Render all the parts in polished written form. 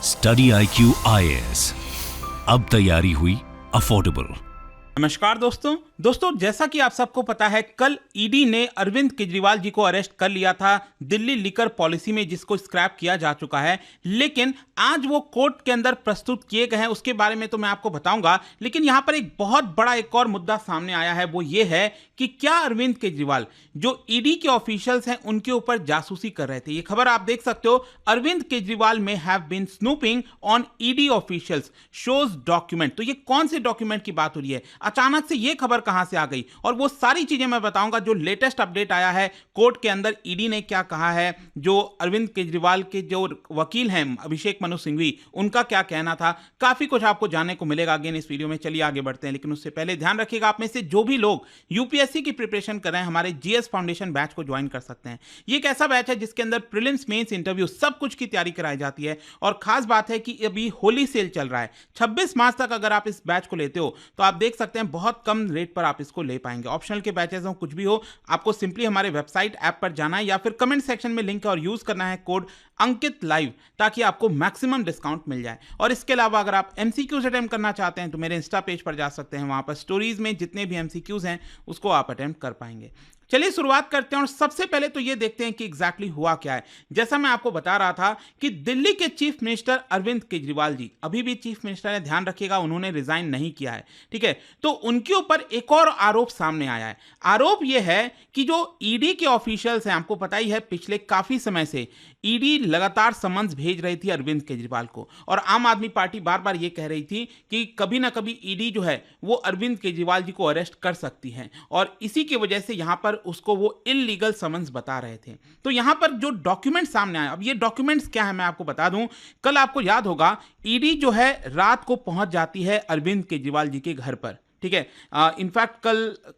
Study IQ IAS, अब तैयारी हुई अफोर्डेबल। नमस्कार दोस्तों, जैसा कि आप सबको पता है, कल ईडी ने अरविंद केजरीवाल जी को अरेस्ट कर लिया था दिल्ली लिकर पॉलिसी में, जिसको स्क्रैप किया जा चुका है। लेकिन आज वो कोर्ट के अंदर प्रस्तुत किए गए हैं, उसके बारे में तो मैं आपको बताऊंगा। लेकिन यहां पर एक बहुत बड़ा एक और मुद्दा सामने आया है, वो ये है कि क्या अरविंद केजरीवाल जो ईडी के ऑफिशियल्स हैं उनके ऊपर जासूसी कर रहे थे। ये खबर आप देख सकते हो, Arvind Kejriwal may have been snooping on ED officials shows document. तो ये कौन से डॉक्यूमेंट की बात हो रही है, अचानक से ये खबर कहां से आ गई, और वो सारी चीजें मैं बताऊंगा। जो लेटेस्ट अपडेट आया है कोर्ट के अंदर, ईडी ने क्या कहा है, जो अरविंद केजरीवाल के जो वकील हैं अभिषेक मनु सिंघवी, उनका क्या कहना था, काफी कुछ आपको जानने को मिलेगा अगेन इस वीडियो में। चलिए आगे बढ़ते हैं, लेकिन उससे पहले ध्यान रखिएगा, आप में से जो भी लोग यूपीएससी की प्रिपरेशन कर रहे हैं, हमारे जीएस फाउंडेशन बैच को ज्वाइन कर सकते हैं। ये एक ऐसा बैच है जिसके अंदर प्रीलिम्स, मेंस, इंटरव्यू सब कुछ की तैयारी कराई जाती है। और खास बात है कि अभी होली सेल चल रहा है, 26 मार्च तक अगर आप इस बैच को लेते हो तो आप देख सकते हैं बहुत कम रेट पर आप इसको ले पाएंगे। ऑप्शनल के बैचेस हो, कुछ भी हो, आपको सिंपली हमारे वेबसाइट ऐप पर जाना है या फिर कमेंट सेक्शन में लिंक है और यूज करना है कोड अंकित लाइव, ताकि आपको मैक्सिमम डिस्काउंट मिल जाए। और इसके अलावा अगर आप एमसीक्यूज अटेम्प्ट करना चाहते हैं तो मेरे इंस्टा पेज पर जा सकते हैं, वहां पर स्टोरीज में जितने भी एमसीक्यूज हैं उसको आप अटेम्प्ट कर पाएंगे। चलिए शुरुआत करते हैं, और सबसे पहले तो ये देखते हैं कि एग्जैक्टली हुआ क्या है। जैसा मैं आपको बता रहा था कि दिल्ली के चीफ मिनिस्टर अरविंद केजरीवाल जी अभी भी चीफ मिनिस्टर है, ध्यान रखिएगा, उन्होंने रिजाइन नहीं किया है, ठीक है। तो उनके ऊपर एक और आरोप सामने आया है। आरोप यह है कि जो ईडी के ऑफिशियल्स हैं, आपको पता ही है पिछले काफी समय से ईडी लगातार समन्स भेज रही थी अरविंद केजरीवाल को, और आम आदमी पार्टी बार बार ये कह रही थी कि कभी ना कभी ईडी जो है वो अरविंद केजरीवाल जी को अरेस्ट कर सकती है, और इसी की वजह से यहां पर उसको वो इल्लीगल समन्स बता रहे थे। तो यहां पर जो डॉक्यूमेंट सामने आए, अब ये डॉक्यूमेंट्स क्या है मैं आपको बता दूं। कल आपको याद होगा ईडी जो है रात को पहुंच जाती है अरविंद केजरीवाल जी के घर पर, ठीक है। इनफैक्ट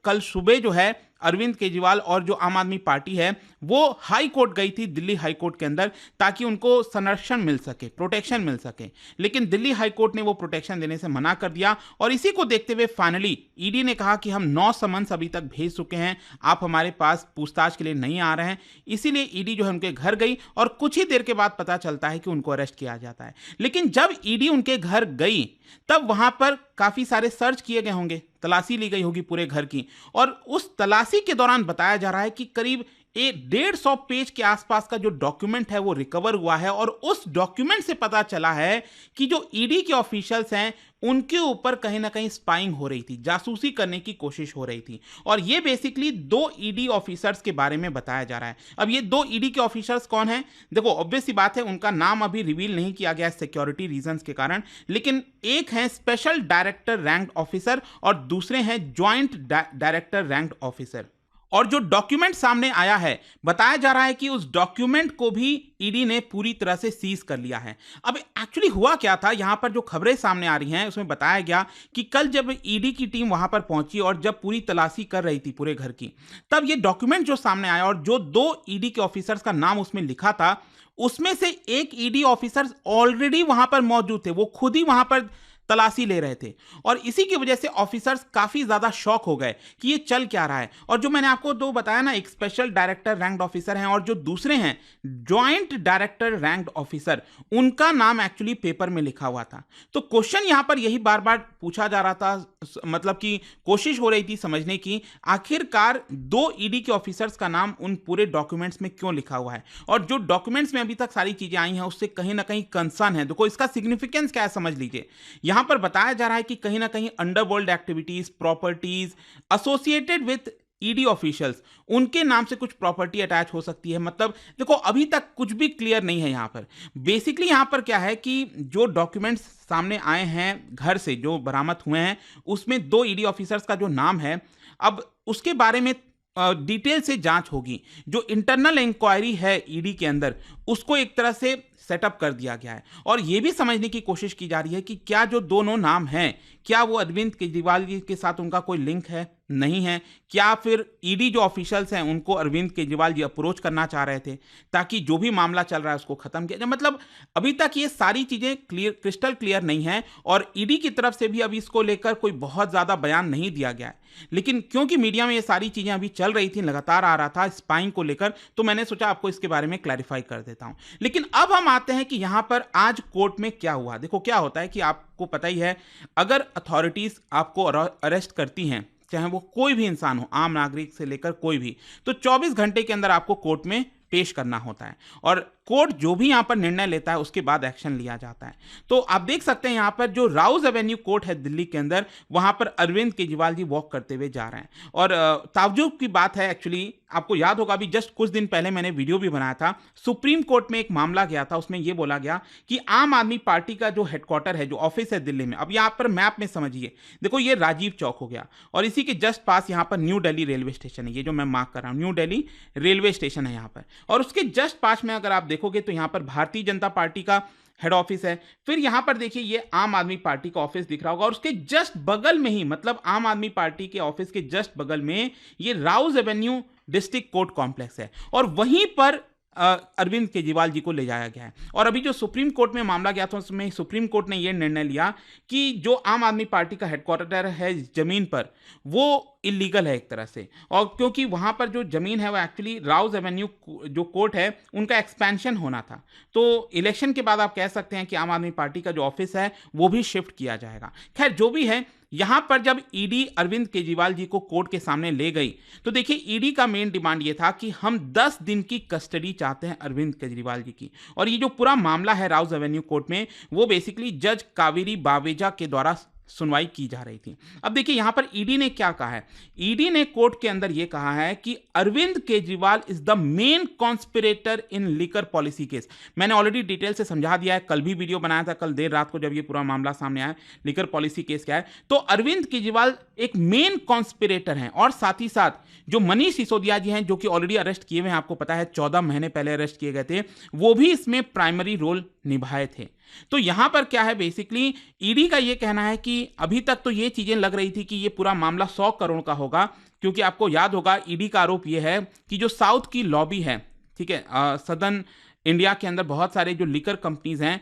कल सुबह जो है अरविंद केजरीवाल और जो आम आदमी पार्टी है वो हाई कोर्ट गई थी, दिल्ली हाई कोर्ट के अंदर, ताकि उनको संरक्षण मिल सके, प्रोटेक्शन मिल सके। लेकिन दिल्ली हाई कोर्ट ने वो प्रोटेक्शन देने से मना कर दिया, और इसी को देखते हुए फाइनली ईडी ने कहा कि हम 9 समन्स अभी तक भेज चुके हैं, आप हमारे पास पूछताछ के लिए नहीं आ रहे हैं। इसीलिए ईडी जो है उनके घर गई, और कुछ ही देर के बाद पता चलता है कि उनको अरेस्ट किया जाता है। लेकिन जब ईडी उनके घर गई तब वहां पर काफी सारे सर्च किए गए होंगे, तलाशी ली गई होगी पूरे घर की, और उस तलाशी के दौरान बताया जा रहा है कि करीब 150 पेज के आसपास का जो डॉक्यूमेंट है वो रिकवर हुआ है। और उस डॉक्यूमेंट से पता चला है कि जो ईडी के ऑफिशियल्स हैं उनके ऊपर कहीं ना कहीं स्पाइंग हो रही थी, जासूसी करने की कोशिश हो रही थी। और ये बेसिकली 2 ईडी ऑफिसर्स के बारे में बताया जा रहा है। अब ये 2 ईडी के ऑफिसर्स कौन हैं? देखो, ऑब्वियस सी बात है, उनका नाम अभी रिवील नहीं किया गया सिक्योरिटी रीजंस के कारण, लेकिन एक है स्पेशल डायरेक्टर रैंक्ड ऑफिसर और दूसरे हैं ज्वाइंट डायरेक्टर रैंक्ड ऑफिसर। और जो डॉक्यूमेंट सामने आया है, बताया जा रहा है कि उस डॉक्यूमेंट को भी ईडी ने पूरी तरह से सीज कर लिया है। अब एक्चुअली हुआ क्या था, यहां पर जो खबरें सामने आ रही हैं उसमें बताया गया कि कल जब ईडी की टीम वहां पर पहुंची और जब पूरी तलाशी कर रही थी पूरे घर की, तब ये डॉक्यूमेंट जो सामने आया और जो 2 ईडी के ऑफिसर्स का नाम उसमें लिखा था, उसमें से एक ईडी ऑफिसर ऑलरेडी वहां पर मौजूद थे, वो खुद ही वहां पर तलाशी ले रहे थे। और इसी की वजह से ऑफिसर्स काफी ज्यादा शॉक हो गए कि ये चल क्या रहा है। और जो मैंने आपको 2 बताया ना, एक स्पेशल डायरेक्टर रैंक्ड ऑफिसर हैं और जो दूसरे हैं ज्वाइंट डायरेक्टर रैंक्ड ऑफिसर, उनका नाम एक्चुअली पेपर में लिखा हुआ था। तो क्वेश्चन यहां पर यही बार बार पूछा जा रहा था, मतलब कि कोशिश हो रही थी समझने की, आखिरकार 2 ईडी के ऑफिसर्स का नाम उन पूरे डॉक्यूमेंट्स में क्यों लिखा हुआ है। और जो डॉक्यूमेंट्स में अभी तक सारी चीजें आई हैं उससे कहीं ना कहीं कंसर्न है। देखो, इसका सिग्निफिकेंस क्या है समझ लीजिए। यहां पर बताया जा रहा है कि कहीं ना कहीं underworld activities, properties associated with ED officials, उनके नाम से कुछ प्रॉपर्टी अटैच हो सकती है। मतलब देखो, अभी तक कुछ भी क्लियर नहीं है यहां पर। बेसिकली यहां पर क्या है कि जो डॉक्यूमेंट्स सामने आए हैं घर से जो बरामद हुए हैं, उसमें 2 ईडी ऑफिसर्स का जो नाम है, अब उसके बारे में डिटेल से जांच होगी। जो इंटरनल इंक्वायरी है ईडी के अंदर, उसको एक तरह से सेटअप कर दिया गया है, और यह भी समझने की कोशिश की जा रही है कि क्या जो दोनों नाम हैं, क्या वो अरविंद केजरीवाल जी के साथ उनका कोई लिंक है, नहीं है, क्या फिर ईडी जो ऑफिशियल्स हैं उनको अरविंद केजरीवाल जी अप्रोच करना चाह रहे थे ताकि जो भी मामला चल रहा है उसको खत्म किया जाए। मतलब अभी तक ये सारी चीजें क्रिस्टल क्लियर नहीं है, और ईडी की तरफ से भी अभी इसको लेकर कोई बहुत ज्यादा बयान नहीं दिया गया है। लेकिन क्योंकि मीडिया में ये सारी चीजें अभी चल रही थी, लगातार आ रहा था स्पाइंग को लेकर, तो मैंने सोचा आपको इसके बारे में क्लैरिफाई कर देता देता हूं। लेकिन अब हम आते हैं कि यहां पर आज कोर्ट में क्या हुआ। देखो क्या होता है कि आपको पता ही है, अगर अथॉरिटीज आपको अरेस्ट करती हैं, चाहे वो कोई भी इंसान हो, आम नागरिक से लेकर कोई भी, तो 24 घंटे के अंदर आपको कोर्ट में पेश करना होता है और कोर्ट जो भी यहां पर निर्णय लेता है उसके बाद एक्शन लिया जाता है। तो आप देख सकते हैं यहां पर जो राउज एवेन्यू कोर्ट है दिल्ली के अंदर, वहां पर अरविंद केजरीवाल जी वॉक करते हुए जा रहे हैं। और ताज्जुब की बात है, एक्चुअली आपको याद होगा अभी जस्ट कुछ दिन पहले मैंने वीडियो भी बनाया था, सुप्रीम कोर्ट में एक मामला गया था, उसमें यह बोला गया कि आम आदमी पार्टी का जो हेडक्वार्टर है, जो ऑफिस है दिल्ली में, अब यहां पर मैप में समझिए, देखो ये राजीव चौक हो गया और इसी के जस्ट पास यहां पर न्यू दिल्ली रेलवे स्टेशन है, ये जो मैं मार्क कर रहा हूं न्यू दिल्ली रेलवे स्टेशन है यहां पर, और उसके जस्ट पास में अगर आप देखोगे तो यहां पर भारतीय जनता पार्टी का हेड ऑफिस है। फिर यहां पर देखिए ये आम आदमी पार्टी का ऑफिस दिख रहा होगा और उसके जस्ट बगल में ही, मतलब आम आदमी पार्टी के ऑफिस के जस्ट बगल में ये Rouse Avenue district court complex है और वहीं पर अरविंद केजरीवाल जी को ले जाया गया है। और अभी जो सुप्रीम कोर्ट में मामला गया था उसमें सुप्रीम कोर्ट ने यह निर्णय लिया कि जो आम आदमी पार्टी का हेडक्वार्टर है जमीन पर, वो इलीगल है एक तरह से, और क्योंकि वहां पर जो जमीन है वो एक्चुअली राउज एवेन्यू जो कोर्ट है उनका एक्सपेंशन होना था, तो इलेक्शन के बाद आप कह सकते हैं कि आम आदमी पार्टी का जो ऑफिस है वो भी शिफ्ट किया जाएगा। खैर जो भी है, यहां पर जब ईडी अरविंद केजरीवाल जी को कोर्ट के सामने ले गई तो देखिए ईडी का मेन डिमांड ये था कि हम 10 दिन की कस्टडी चाहते हैं अरविंद केजरीवाल जी की। और ये जो पूरा मामला है राउज एवेन्यू कोर्ट में, वो बेसिकली जज कावेरी बावेजा के द्वारा सुनवाई की जा रही थी। अब देखिए यहां पर ईडी ने क्या कहा है, ईडी ने कोर्ट के अंदर यह कहा है कि Arvind Kejriwal is the main conspirator in liquor policy case. मैंने ऑलरेडी डिटेल से समझा दिया है, कल भी वीडियो बनाया था, कल देर रात को जब ये पूरा मामला सामने आया लिकर पॉलिसी केस क्या है। तो अरविंद केजरीवाल एक मेन कॉन्स्पिरेटर हैं और साथ ही साथ जो मनीष सिसोदिया जी हैं, जो कि ऑलरेडी अरेस्ट किए हुए हैं, आपको पता है 14 महीने पहले अरेस्ट किए गए थे, वो भी इसमें प्राइमरी रोल निभाए थे। तो यहां पर क्या है, बेसिकली ईडी का यह कहना है कि अभी तक तो ये चीजें लग रही थी कि ये पूरा मामला 100 करोड़ का होगा, क्योंकि आपको याद होगा ईडी का आरोप यह है कि जो साउथ की लॉबी है, ठीक है, सदर्न इंडिया के अंदर बहुत सारे जो लिकर कंपनीज हैं,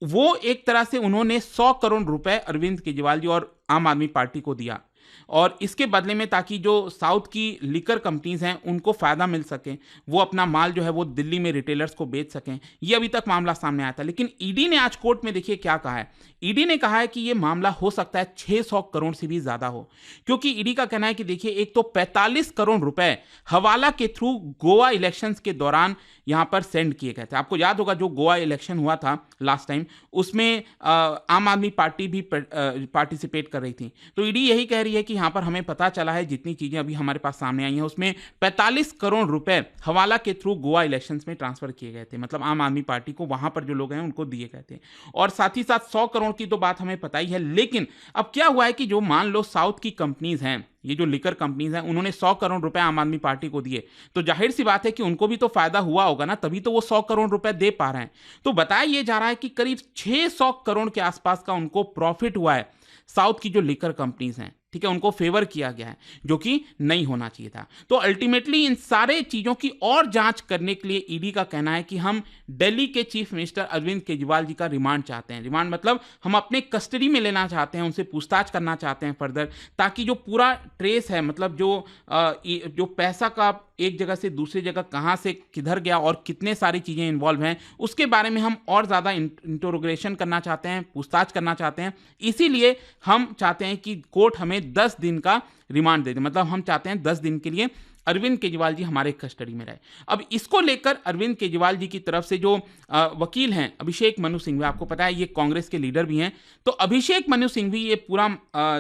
वो एक तरह से उन्होंने 100 करोड़ रुपए अरविंद केजरीवाल जी और आम आदमी पार्टी को दिया, और इसके बदले में ताकि जो साउथ की लिकर कंपनीज हैं उनको फायदा मिल सके, वो अपना माल जो है वो दिल्ली में रिटेलर्स को बेच सकें। ये अभी तक मामला सामने आया था, लेकिन ईडी ने आज कोर्ट में देखिए क्या कहा है। ईडी ने कहा है कि ये मामला हो सकता है 600 करोड़ से भी ज्यादा हो, क्योंकि ईडी का कहना है कि देखिए एक तो 45 करोड़ रुपए हवाला के थ्रू गोवा इलेक्शंस के दौरान यहां पर सेंड किए गए थे। आपको याद होगा जो गोवा इलेक्शन हुआ था लास्ट टाइम, उसमें आम आदमी पार्टी भी पार्टिसिपेट कर रही थी। तो ईडी यही कह रही है कि यहां पर हमें पता चला है, जितनी चीजें अभी हमारे पास सामने आई हैं उसमें 45 करोड़ रुपए हवाला के थ्रू गोवा इलेक्शंस में ट्रांसफर किए गए थे, मतलब आम आदमी पार्टी को वहां पर जो लोग हैं उनको दिए गए थे। और साथ ही साथ 100 करोड़ की तो बात हमें पता ही है, लेकिन अब क्या हुआ है कि जो मान लो साउथ की कंपनीज हैं, ये जो लिकर कंपनीज हैं, उन्होंने 100 करोड़ रुपए आम आदमी पार्टी को दिए, तो जाहिर सी बात है कि उनको भी तो फायदा हुआ होगा ना, तभी तो वो 100 करोड़ रुपए दे पा रहे हैं। तो बताया ये जा रहा है कि करीब 600 करोड़ के आसपास का उनको प्रॉफिट हुआ है साउथ की जो लिकर कंपनीज हैं, ठीक है, उनको फेवर किया गया है, जो कि नहीं होना चाहिए था। तो अल्टीमेटली इन सारे चीजों की और जांच करने के लिए ईडी का कहना है कि हम दिल्ली के चीफ मिनिस्टर अरविंद केजरीवाल जी का रिमांड चाहते हैं। रिमांड मतलब हम अपने कस्टडी में लेना चाहते हैं, उनसे पूछताछ करना चाहते हैं फर्दर, ताकि जो पूरा ट्रेस है, मतलब जो पैसा का एक जगह से दूसरी जगह कहां से किधर गया और कितने सारी चीजें इन्वॉल्व हैं, उसके बारे में हम और ज्यादा इंटरोगेशन करना चाहते हैं, पूछताछ करना चाहते हैं। इसीलिए हम चाहते हैं कि कोर्ट हमें 10 दिन का रिमांड दे दे, मतलब हम चाहते हैं 10 दिन के लिए अरविंद केजरीवाल जी हमारे कस्टडी में रहे। अब इसको लेकर अरविंद केजरीवाल जी की तरफ से जो वकील हैं अभिषेक मनु सिंघवी, आपको पता है ये कांग्रेस के लीडर भी हैं, तो अभिषेक मनु सिंघवी ये पूरा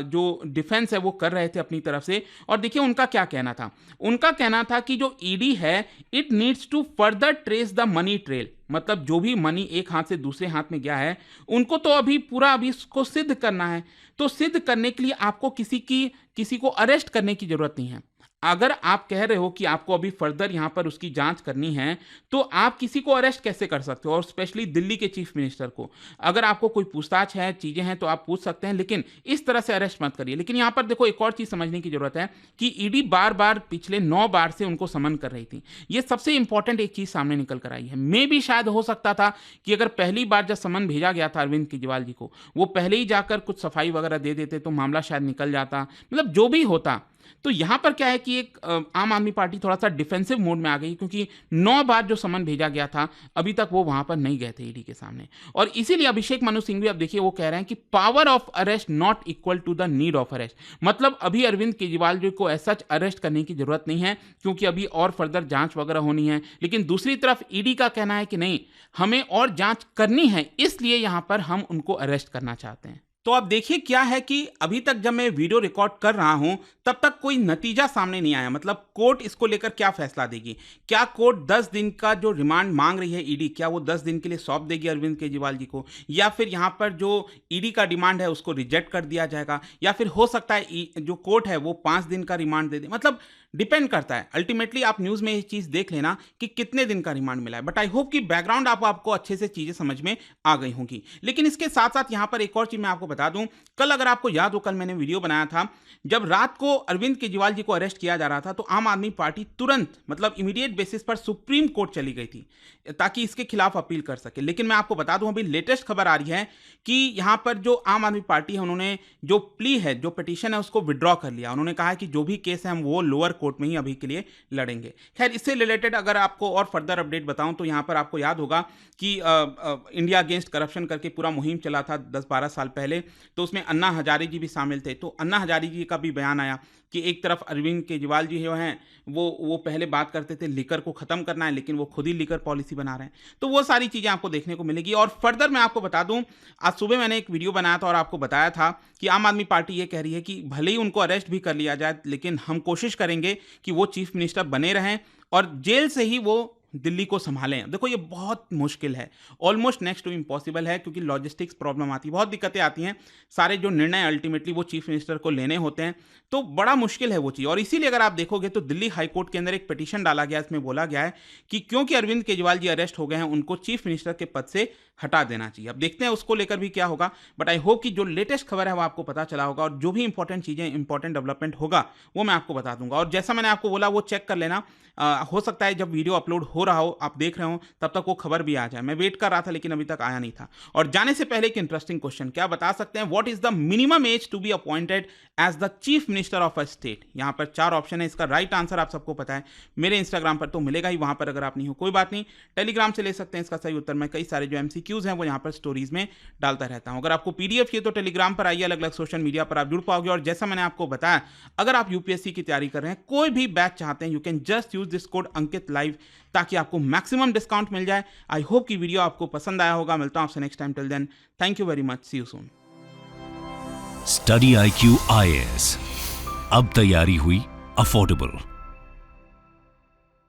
जो डिफेंस है वो कर रहे थे अपनी तरफ से। और देखिए उनका क्या कहना था, उनका कहना था कि जो ईडी है it needs to further trace the money trail, मतलब जो भी मनी एक हाथ से दूसरे हाथ में गया है उनको तो अभी इसको सिद्ध करना है। तो सिद्ध करने के लिए आपको किसी को अरेस्ट करने की जरूरत नहीं है। अगर आप कह रहे हो कि आपको अभी फर्दर यहां पर उसकी जांच करनी है, तो आप किसी को अरेस्ट कैसे कर सकते हो, और स्पेशली दिल्ली के चीफ मिनिस्टर को। अगर आपको कोई पूछताछ है, चीजें हैं, तो आप पूछ सकते हैं, लेकिन इस तरह से अरेस्ट मत करिए। लेकिन यहां पर देखो एक और चीज समझने की जरूरत है कि ईडी बार बार पिछले 9 बार से उनको समन कर रही थी। यह सबसे इंपॉर्टेंट एक चीज सामने निकल कर आई है। मे भी शायद हो सकता था कि अगर पहली बार जब समन भेजा गया था अरविंद केजरीवाल जी को, वो पहले ही जाकर कुछ सफाई वगैरह दे देते तो मामला शायद निकल जाता, मतलब जो भी होता, तो यहाँ पर क्या है कि एक आम आदमी पार्टी थोड़ा सा डिफेंसिव मोड में आ गई, क्योंकि 9 बार जो समन भेजा गया था अभी तक वो वहां पर नहीं गए थे ईडी के सामने। और इसीलिए अभिषेक मनु सिंघवी अब देखिए वो कह रहे हैं कि power of arrest not equal to the need of arrest, मतलब अभी अरविंद केजरीवाल जी को ऐसा अरेस्ट करने की जरूरत नहीं है, क्योंकि अभी और फर्दर जांच वगैरह होनी है। लेकिन दूसरी तरफ ईडी का कहना है कि नहीं, हमें और जांच करनी है, इसलिए यहां पर हम उनको अरेस्ट करना चाहते हैं। तो अब देखिए क्या है कि अभी तक जब मैं वीडियो रिकॉर्ड कर रहा हूं तब तक कोई नतीजा सामने नहीं आया, मतलब कोर्ट इसको लेकर क्या फैसला देगी। क्या कोर्ट 10 दिन का जो रिमांड मांग रही है ईडी, क्या वो 10 दिन के लिए सौंप देगी अरविंद केजरीवाल जी को, या फिर यहां पर जो ईडी का डिमांड है उसको रिजेक्ट कर दिया जाएगा, या फिर हो सकता है जो कोर्ट है वो 5 दिन का रिमांड दे दे। मतलब डिपेंड करता है। अल्टीमेटली आप न्यूज़ में ये चीज़ देख लेना कि कितने दिन का रिमांड मिला है। बट आई होप कि बैकग्राउंड आपको अच्छे से चीज़ें समझ में आ गई होंगी। लेकिन इसके साथ साथ यहाँ पर एक और चीज़ मैं आपको बता दूं, कल अगर आपको याद हो, कल मैंने वीडियो बनाया था जब रात को अरविंद केजरीवाल जी को अरेस्ट किया जा रहा था, तो आम आदमी पार्टी तुरंत मतलब इमीडिएट बेसिस पर सुप्रीम कोर्ट चली गई थी ताकि इसके खिलाफ अपील कर सके। लेकिन मैं आपको बता दूं अभी लेटेस्ट खबर आ रही है कि यहाँ पर जो आम आदमी पार्टी है उन्होंने जो प्ली है, जो पिटीशन है, उसको विड्रॉ कर लिया। उन्होंने कहा कि जो भी केस है हम वो लोअर कोर्ट में ही अभी के लिए लड़ेंगे। खैर, इससे रिलेटेड अगर आपको और फर्दर अपडेट बताऊं तो यहाँ पर आपको याद होगा कि इंडिया अगेंस्ट करप्शन करके पूरा मुहिम चला था 10-12 साल पहले, तो उसमें अन्ना हजारे जी भी शामिल थे। तो अन्ना हजारे जी का भी बयान आया कि एक तरफ अरविंद केजरीवाल जी जो हैं वो पहले बात करते थे लिकर को ख़त्म करना है, लेकिन वो खुद ही लिकर पॉलिसी बना रहे हैं। तो वो सारी चीज़ें आपको देखने को मिलेगी। और फर्दर मैं आपको बता दूं, आज सुबह मैंने एक वीडियो बनाया था और आपको बताया था कि आम आदमी पार्टी ये कह रही है कि भले ही उनको अरेस्ट भी कर लिया जाए, लेकिन हम कोशिश करेंगे कि वो चीफ मिनिस्टर बने रहें और जेल से ही वो दिल्ली को संभालें। देखो ये बहुत मुश्किल है, ऑलमोस्ट नेक्स्ट टू इम्पॉसिबल है, क्योंकि लॉजिस्टिक्स प्रॉब्लम आती है, बहुत दिक्कतें आती हैं। सारे जो निर्णय अल्टीमेटली वो चीफ मिनिस्टर को लेने होते हैं, तो बड़ा मुश्किल है वो चीज़। और इसीलिए अगर आप देखोगे तो दिल्ली हाई कोर्ट के अंदर एक पिटीशन डाला गया, इसमें बोला गया है कि क्योंकि अरविंद केजरीवाल जी अरेस्ट हो गए हैं, उनको चीफ मिनिस्टर के पद से हटा देना चाहिए। अब देखते हैं उसको लेकर भी क्या होगा। बट आई होप कि जो लेटेस्ट खबर है वो आपको पता चला होगा, और जो भी इंपॉर्टेंट चीज़ें, इंपॉर्टेंट डेवलपमेंट होगा वो मैं आपको बता दूंगा। और जैसा मैंने आपको बोला वो चेक कर लेना, हो सकता है जब वीडियो अपलोड हो रहा हो, आप देख रहे हो, तब तक वो खबर भी आ जाए। मैं वेट कर रहा था लेकिन अभी तक आया नहीं था। और जाने से पहले एक इंटरेस्टिंग क्वेश्चन, क्या बता सकते हैं what is the minimum age to be appointed as the chief minister of a state. यहाँ पर 4 ऑप्शन है, इसका राइट आंसर आप सबको पता है। मेरे इंस्टाग्राम पर तो मिलेगा ही, वहां पर अगर आप नहीं हो कोई बात नहीं, टेलीग्राम से ले सकते हैं इसका सही उत्तर। मैं कई सारे जो MCQs हैं वो यहाँ पर स्टोरीज में डालता रहता हूँ। अगर आपको PDF चाहिए तो टेलीग्राम पर आइए, अलग अलग सोशल मीडिया पर आप जुड़ पाओगे। और जैसा मैंने आपको बताया, अगर आप UPSC की तैयारी कर रहे हैं, कोई भी बैच चाहते हैं, you can just use this code Ankit live, ताकि आपको मैक्सिमम डिस्काउंट मिल जाए। आई होप कि वीडियो आपको पसंद आया होगा। मिलता हूं आपसे next time. Till then, thank you very much, see you soon. Study IQ IAS, अब तैयारी हुई अफोर्डेबल।